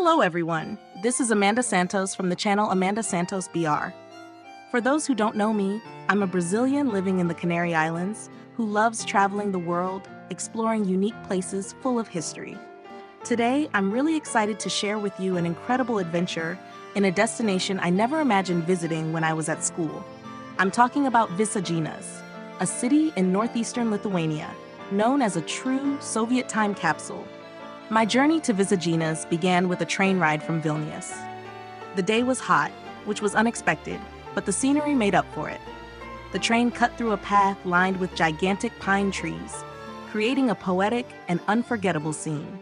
Hello everyone, this is Amanda Santos from the channel Amanda Santos BR. For those who don't know me, I'm a Brazilian living in the Canary Islands who loves traveling the world, exploring unique places full of history. Today, I'm really excited to share with you an incredible adventure in a destination I never imagined visiting when I was at school. I'm talking about Visaginas, a city in northeastern Lithuania, known as a true Soviet time capsule. My journey to Visaginas began with a train ride from Vilnius. The day was hot, which was unexpected, but the scenery made up for it. The train cut through a path lined with gigantic pine trees, creating a poetic and unforgettable scene.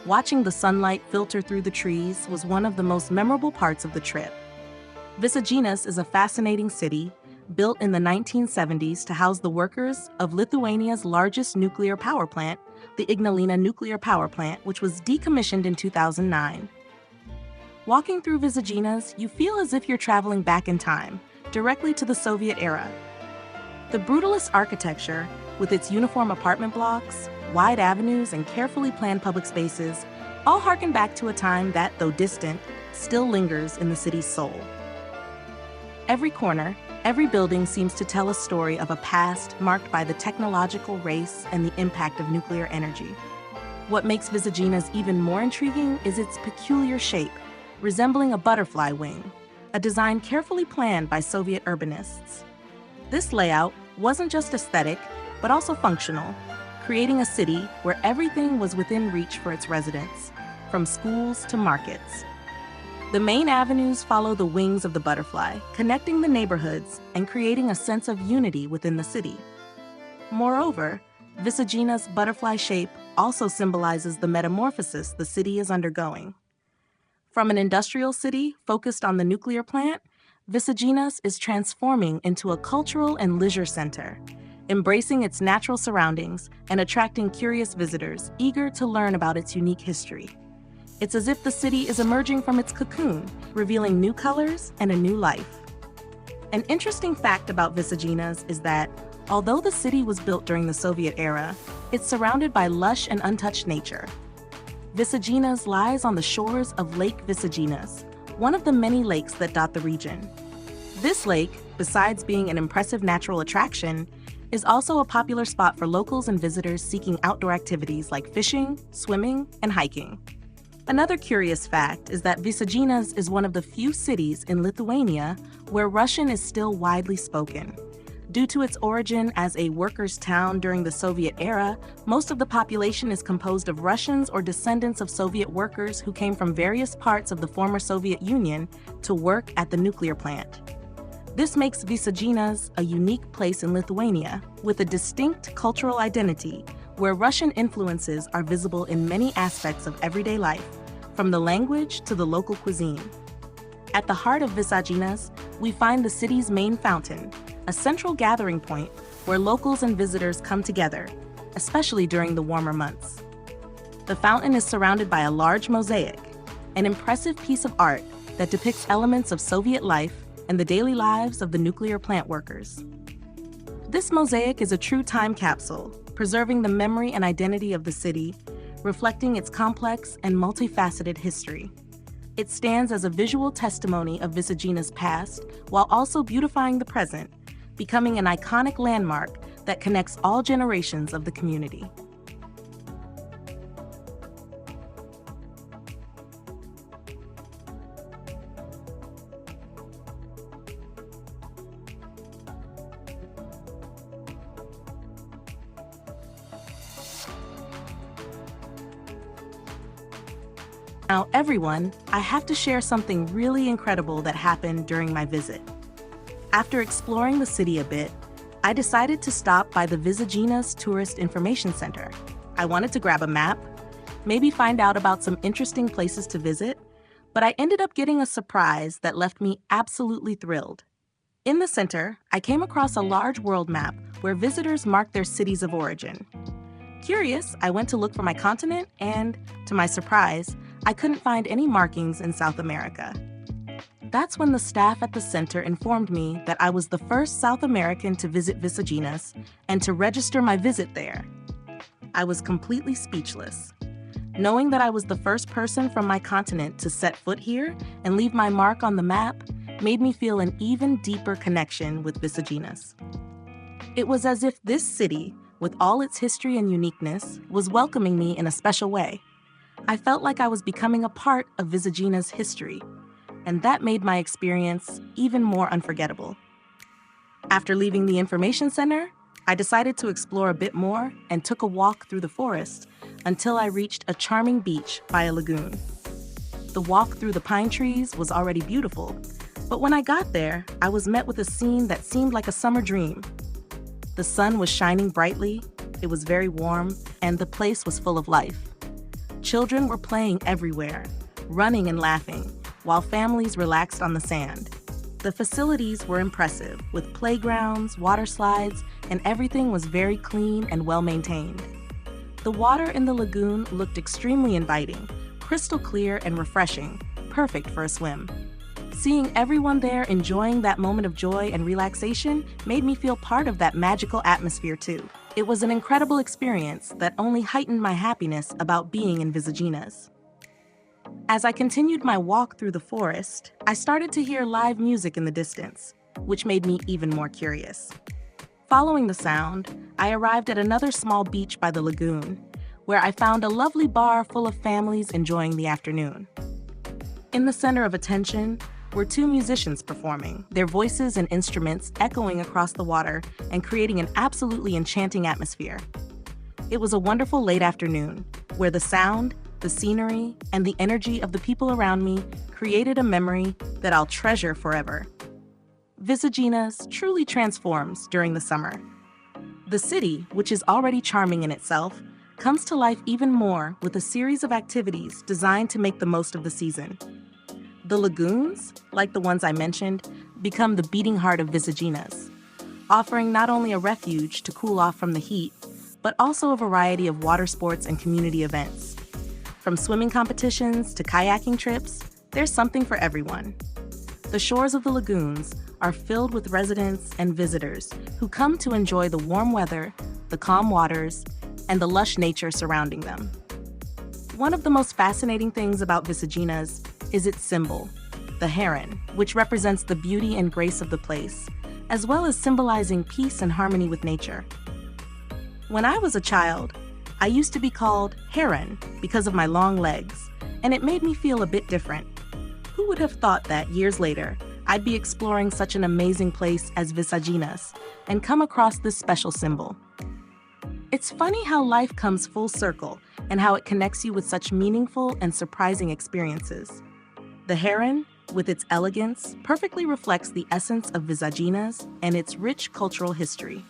Watching the sunlight filter through the trees was one of the most memorable parts of the trip. Visaginas is a fascinating city, built in the 1970s to house the workers of Lithuania's largest nuclear power plant, the Ignalina nuclear power plant, which was decommissioned in 2009. Walking through Visaginas, you feel as if you're traveling back in time, directly to the Soviet era. The brutalist architecture, with its uniform apartment blocks, wide avenues, and carefully planned public spaces, all harken back to a time that, though distant, still lingers in the city's soul. Every corner, every building seems to tell a story of a past marked by the technological race and the impact of nuclear energy. What makes Visaginas even more intriguing is its peculiar shape, resembling a butterfly wing, a design carefully planned by Soviet urbanists. This layout wasn't just aesthetic, but also functional, creating a city where everything was within reach for its residents, from schools to markets. The main avenues follow the wings of the butterfly, connecting the neighborhoods and creating a sense of unity within the city. Moreover, Visaginas' butterfly shape also symbolizes the metamorphosis the city is undergoing. From an industrial city focused on the nuclear plant, Visaginas is transforming into a cultural and leisure center, embracing its natural surroundings and attracting curious visitors eager to learn about its unique history. It's as if the city is emerging from its cocoon, revealing new colors and a new life. An interesting fact about Visaginas is that, although the city was built during the Soviet era, it's surrounded by lush and untouched nature. Visaginas lies on the shores of Lake Visaginas, one of the many lakes that dot the region. This lake, besides being an impressive natural attraction, is also a popular spot for locals and visitors seeking outdoor activities like fishing, swimming, and hiking. Another curious fact is that Visaginas is one of the few cities in Lithuania where Russian is still widely spoken. Due to its origin as a workers' town during the Soviet era, most of the population is composed of Russians or descendants of Soviet workers who came from various parts of the former Soviet Union to work at the nuclear plant. This makes Visaginas a unique place in Lithuania, with a distinct cultural identity where Russian influences are visible in many aspects of everyday life, from the language to the local cuisine. At the heart of Visaginas, we find the city's main fountain, a central gathering point where locals and visitors come together, especially during the warmer months. The fountain is surrounded by a large mosaic, an impressive piece of art that depicts elements of Soviet life and the daily lives of the nuclear plant workers. This mosaic is a true time capsule, preserving the memory and identity of the city, reflecting its complex and multifaceted history. It stands as a visual testimony of Visaginas' past, while also beautifying the present, becoming an iconic landmark that connects all generations of the community. Now, everyone, I have to share something really incredible that happened during my visit. After exploring the city a bit, I decided to stop by the Visaginas Tourist Information Center. I wanted to grab a map, maybe find out about some interesting places to visit, but I ended up getting a surprise that left me absolutely thrilled. In the center, I came across a large world map where visitors mark their cities of origin. Curious, I went to look for my continent and, to my surprise, I couldn't find any markings in South America. That's when the staff at the center informed me that I was the first South American to visit Visaginas and to register my visit there. I was completely speechless. Knowing that I was the first person from my continent to set foot here and leave my mark on the map made me feel an even deeper connection with Visaginas. It was as if this city, with all its history and uniqueness, was welcoming me in a special way. I felt like I was becoming a part of Visaginas' history, and that made my experience even more unforgettable. After leaving the information center, I decided to explore a bit more and took a walk through the forest until I reached a charming beach by a lagoon. The walk through the pine trees was already beautiful, but when I got there, I was met with a scene that seemed like a summer dream. The sun was shining brightly, it was very warm, and the place was full of life. Children were playing everywhere, running and laughing, while families relaxed on the sand. The facilities were impressive, with playgrounds, water slides, and everything was very clean and well-maintained. The water in the lagoon looked extremely inviting, crystal clear and refreshing, perfect for a swim. Seeing everyone there enjoying that moment of joy and relaxation made me feel part of that magical atmosphere too. It was an incredible experience that only heightened my happiness about being in Visaginas. As I continued my walk through the forest, I started to hear live music in the distance, which made me even more curious. Following the sound, I arrived at another small beach by the lagoon, where I found a lovely bar full of families enjoying the afternoon. In the center of attention were two musicians performing, their voices and instruments echoing across the water and creating an absolutely enchanting atmosphere. It was a wonderful late afternoon, where the sound, the scenery, and the energy of the people around me created a memory that I'll treasure forever. Visaginas truly transforms during the summer. The city, which is already charming in itself, comes to life even more with a series of activities designed to make the most of the season. The lagoons, like the ones I mentioned, become the beating heart of Visaginas, offering not only a refuge to cool off from the heat, but also a variety of water sports and community events. From swimming competitions to kayaking trips, there's something for everyone. The shores of the lagoons are filled with residents and visitors who come to enjoy the warm weather, the calm waters, and the lush nature surrounding them. One of the most fascinating things about Visaginas is its symbol, the heron, which represents the beauty and grace of the place, as well as symbolizing peace and harmony with nature. When I was a child, I used to be called heron because of my long legs, and it made me feel a bit different. Who would have thought that years later, I'd be exploring such an amazing place as Visaginas and come across this special symbol? It's funny how life comes full circle and how it connects you with such meaningful and surprising experiences. The heron, with its elegance, perfectly reflects the essence of Visaginas and its rich cultural history.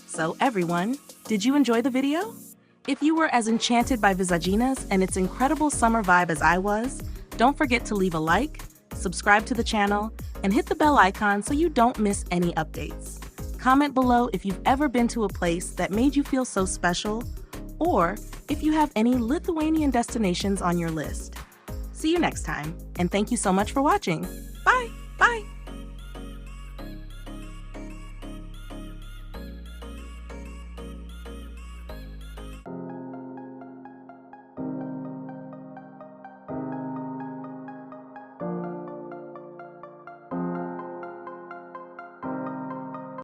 So everyone, did you enjoy the video? If you were as enchanted by Visaginas and its incredible summer vibe as I was, don't forget to leave a like, subscribe to the channel, and hit the bell icon so you don't miss any updates. Comment below if you've ever been to a place that made you feel so special, or if you have any Lithuanian destinations on your list. See you next time, and thank you so much for watching.